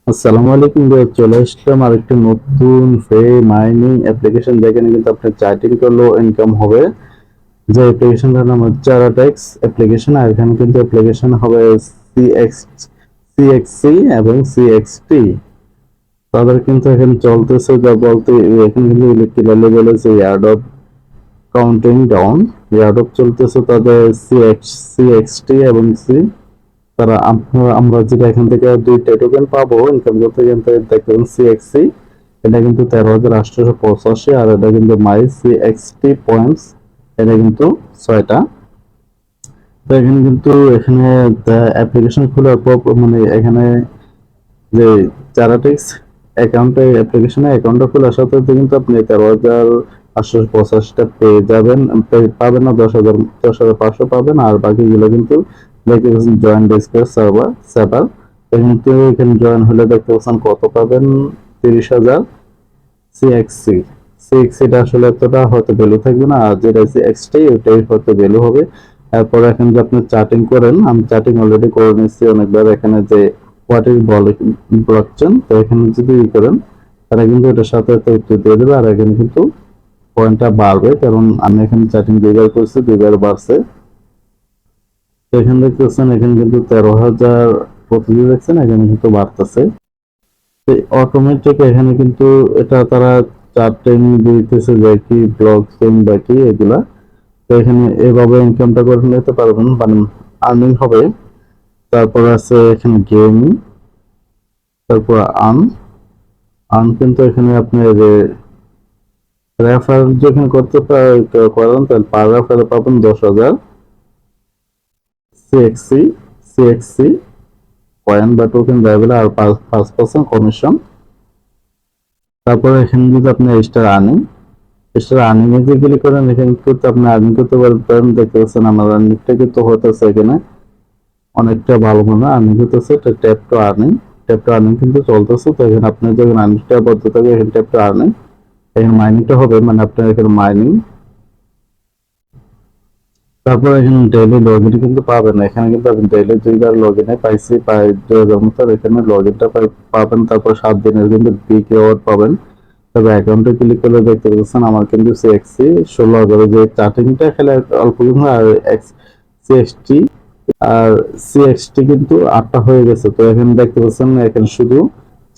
আসসালামু আলাইকুম ভাইয়া, চলে আসলাম আরেকটি নতুন ফ্রি মাইনিং অ্যাপ্লিকেশন যেখানে কিন্তু আপনি চার্টিং করলেও ইনকাম হবে। যে অ্যাপ্লিকেশনটার নাম হচ্ছে চারাটেক্স অ্যাপ্লিকেশন। আর এখানে কিন্তু অ্যাপ্লিকেশন হবে সিএক্স সিএক্সসি এবং সিএক্সটি। তাদের কিন্তু এখানে চলতেছে যা বলতে, এখানে কিন্তু ইলেকট্রিক্যালি বলেছে এয়ারড্রপ কাউন্টিং ডাউন। এয়ারড্রপ চলতেছে তাদের সিএক্সটি এবং সি। তারা আমরা যেটা এখান থেকে দুইটা টোকেন পাবো ইনকাম করতে, কিন্তু দেখবেন সিএক্সসি এটা কিন্তু 13,885, আর এটা কিন্তু মাই সিএক্সটি পয়েন্টস, এটা কিন্তু 6টা। তো এখানে কিন্তু এখানে অ্যাপ্লিকেশন খোলার পর মানে এখানে যে চারাটিক্স অ্যাকাউন্টে অ্যাপ্লিকেশনে অ্যাকাউন্টটা খোলার সাথে সাথে কিন্তু আপনি 13,885টা পেয়ে যাবেন। পাবেন না, 10,500 পাবেন, আর বাকিগুলো কিন্তু দেখতে পাচ্ছেন জয়েন ডিসকাস সার্ভার। কিন্তু এখানে জয়েন হলে দেখতে পাচ্ছেন কত পাবেন, 30,000 সিএক্সসি। সিএক্সিটা আসলে এতটা হয়তো ভ্যালু থাকবে না, আর যেটা সিএক্সটি ওটাই হয়তো ভ্যালু হবে। তারপর এখন যে আপনি চার্টিং করেন, আমি চার্টিং অলরেডি করে নিচ্ছি অনেকবার। এখানে যে হোয়াট ইজ ব্লকচেন, তো এখানে যদি করেন তারা কিন্তু এটার সাথে উত্তর দিয়ে দেবে। আর এখানে কিন্তু পয়েন্টটা বাড়বে, কারণ আমি এখানে চার্টিং দুইবার করছি, দুইবার বাড়ছে। তো এখানে দেখতেছেন এখানে কিন্তু 13,000 প্রতিদিন দেখছেন, এখানে কিন্তু বাড়তেছে অটোমেটিক। এখানে কিন্তু এটা তারা চার্টিং দিতেছে যে কি ব্লক চেইন বা কি এগুলা। তো এখানে এভাবে ইনকামটা করে নিতে পারবেন, মানে আর্নিং হবে। তারপর আছে এখানে গেমিং, তারপর আর্ন। আর্ন কিন্তু এখানে আপনি রেফার যেখানে করতে করেন, তাহলে পার রেফারে পাবেন 10,000 সিএক্সি সিএক্সি কয়েন বা টোকেন দেবে, আর 5% কমিশন। তারপর এখানে যদি আপনি স্টার আর্নিং এ যে ক্লিক করেন, এখানে কিন্তু আপনি আর্নিং করতে পারবেন। দেখতে পাচ্ছেন আমার আর্নিংটা কিন্তু হতেছে এখানে অনেকটা ভালো মনে আর্নিং হতেছে। ট্যাপ টু আর্নিং কিন্তু চলতেছে। তো এখানে আপনি যখন আর্নিংটা বলতে থাকবে, এখানে ট্যাপ টু আর্নিং, এখানে মাইনিংটা হবে, মানে আপনার এখানে মাইনিং। তারপর এখানে ডেইলি লগ ইন কিন্তু পাবেন। এখানে কিন্তু আপনি ডেইলি 2বার লগ ইনে পাইছি, প্রায় 2,000 মতো এখানে লগ ইনটা পাবেন। তারপর 7 দিনের কিন্তু বিগ রিওয়ার্ড পাবেন। তবে অ্যাকাউন্টে ক্লিক করলে দেখতে পাচ্ছেন আমার কিন্তু সিএক্সি 16,000 যে চার্টিংটা খেলে অল্প কিছু, আর সিএক্সটি আর সিএক্সটি কিন্তু 8টা হয়ে গেছে। তো এখানে দেখতে পাচ্ছেন এখানে শুধু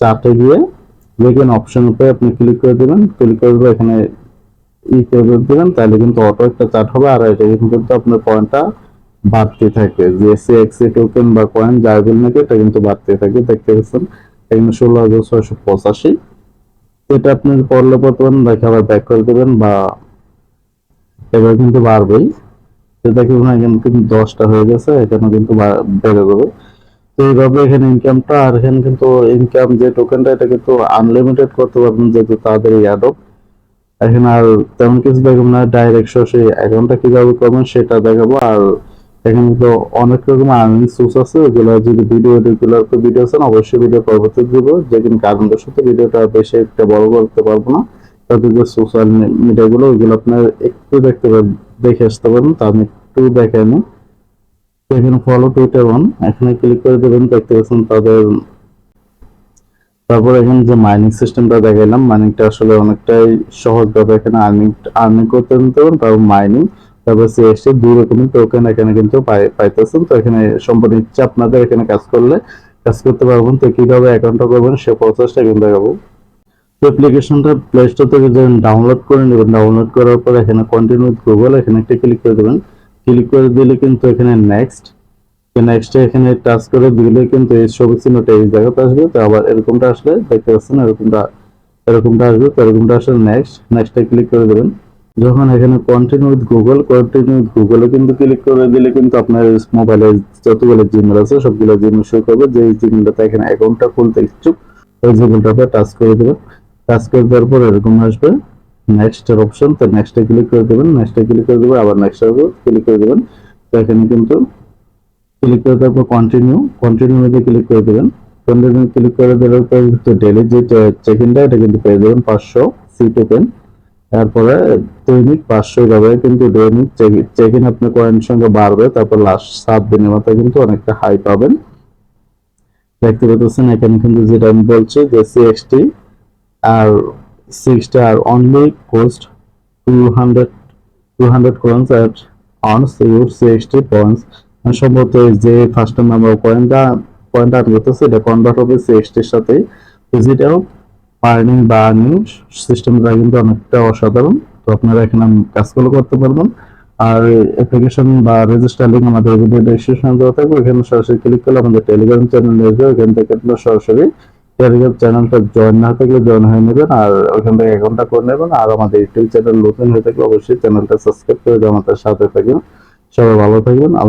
চার্টে গিয়ে যেখানে অপশন উপরে আপনি ক্লিক করে দেবেন, ক্লিক করে দেবেন এখানে করে দেবেন, তাহলে কিন্তু অটো একটা চার্ট হবে। আর এটা কিন্তু আপনার পয়েন্টটা বাড়তে থাকে, যে সিএক্সি টোকেন বা কয়েন যাই বল নাকি এটা কিন্তু বাড়তে থাকে। দেখতে পাচ্ছেন এখানে 16,685। এটা আপনি পড়লে বর্তমান দেখে আবার ব্যাক করে দেবেন, বা এবার কিন্তু বাড়বেই। সেটা কি মনে হয় এখানে কিন্তু 10টা হয়ে গেছে, এখানে কিন্তু বেড়ে যাবে। তো এইভাবে এখানে ইনকামটা, আর এখানে কিন্তু ইনকাম যে টোকেনটা এটা কিন্তু আনলিমিটেড করতে পারবেন, যেহেতু তাদের অ্যাডপ। এখানে আর তেমন কিছু দেখাবো না, ডাইরেক্ট সরাসরি অ্যাকাউন্টটা কিভাবে করবেন সেটা দেখাবো। আর এখানে তো অনেক রকম আর্নিং সোর্স আছে, ওগুলো যদি রেগুলার ভিডিও আছেন অবশ্যই ভিডিও পরবর্তী দিব, যেদিন কারণবশত ভিডিওটা বেশি একটা বড় করতে পারবো না। তাদের যে সোশ্যাল মিডিয়া গুলো ওইগুলো আপনার একটু দেখে আসতে পারেন। তা আমি একটু দেখে নিই। এখানে ফলো টুইটার অন, এখানে ক্লিক করে দেবেন। দেখতে পাচ্ছেন তাদের। তারপর এখানে যে মাইনিং সিস্টেমটা দেখাইলাম, মাইনিংটা আসলে অনেকটাই সহজভাবে এখানে আর্নিং করতে নিতে পারেন। তারপর মাইনিং, তারপর সিএসটি, দুই রকমের টোকেন এখানে কিন্তু পাইতেছেন। তো এখানে সম্পূর্ণ ইচ্ছা আপনাদের, এখানে কাজ করতে পারবেন। তো কিভাবে অ্যাকাউন্টটা করবেন সে প্রসেসটা কিন্তু দেখাবো। তো অ্যাপ্লিকেশনটা প্লে স্টোর থেকে যখন ডাউনলোড করে নেবেন, ডাউনলোড করার পর এখানে কন্টিনিউ উইথ গুগল, এখানে একটা ক্লিক করে দেবেন। ক্লিক করে দিলে কিন্তু এখানে নেক্সট, নেক্সট এখানে টাচ করে দিলে কিন্তু এই সবুজ চিহ্নটা এই জায়গাতে আসবে। তো আবার এরকমটা আসলে দেখতে পাচ্ছেন এরকমটা আসবে। তো এরকমটা আসলে নেক্সটে ক্লিক করে দেবেন। যখন এখানে কন্টিনিউ উইথ গুগলে কিন্তু ক্লিক করে দিলে কিন্তু আপনার মোবাইলে যতগুলো জিমেল আছে সবগুলো জিমেল শো করবে। যে জিমেলটাতে এখানে অ্যাকাউন্টটা খুলতে ইচ্ছুক ওই জিমেলটাতে টাচ করে দেবেন। টাচ করে দেওয়ার পর এরকম আসবে নেক্সট এর অপশন। তো নেক্সটে ক্লিক করে দেবেন, নেক্সটে ক্লিক করে দেবেন, আবার নেক্সট ক্লিক করে দেবেন। তো এখানে কিন্তু ক্লিক করে দেওয়ার পর কন্টিনিউ মধ্যে ক্লিক করে দেবেন। কন্টিনিউ ক্লিক করে দেওয়ার পর ডেলি যে চেক ইনটা এটা কিন্তু পেয়ে যাবেন 500 সি টোকেন। তারপরে দৈনিক 500 ভাবে কিন্তু দৈনিক চেক ইন আপনার কয়েন সংখ্যা বাড়বে। তারপর লাস্ট 7 দিনের মাথায় কিন্তু অনেকটা হাই পাবেন। দেখতে পাচ্ছেন এখানে কিন্তু যেটা আমি বলছি যে সিএক্সটি আর 60 আর only coast 200 200 coins at on your CXT points সম্ভবত যে ফার্স্ট টাইম আমরা পয়েন্ট আর্ন করতেছি এটা কনভার্ট হবে সিএক্সটির সাথে। তো যেটাও আর্নিং বা আর্নিং সিস্টেমটা কিন্তু অনেকটা অসাধারণ। তো আপনারা এখানে কাজগুলো করতে পারবেন। আর অ্যাপ্লিকেশন বা রেজিস্টার লিঙ্ক আমাদের ভিডিও ডেসক্রিপশনে দেওয়া থাকবে, এখানে সরাসরি ক্লিক করলে আমাদের টেলিগ্রাম চ্যানেলে আসবে, ওখান থেকে আপনারা সরাসরি টেলিগ্রাম চ্যানেলটা জয়েন না থাকলে জয়েন হয়ে নেবেন আর ওখান থেকে অ্যাকাউন্টটা করে নেবেন। আর আমাদের ইউটিউব চ্যানেল নতুন হয়ে থাকলে অবশ্যই চ্যানেলটা সাবস্ক্রাইব করে আমাদের সাথে থাকবেন। সবাই ভালো থাকবেন। আল্লাহ।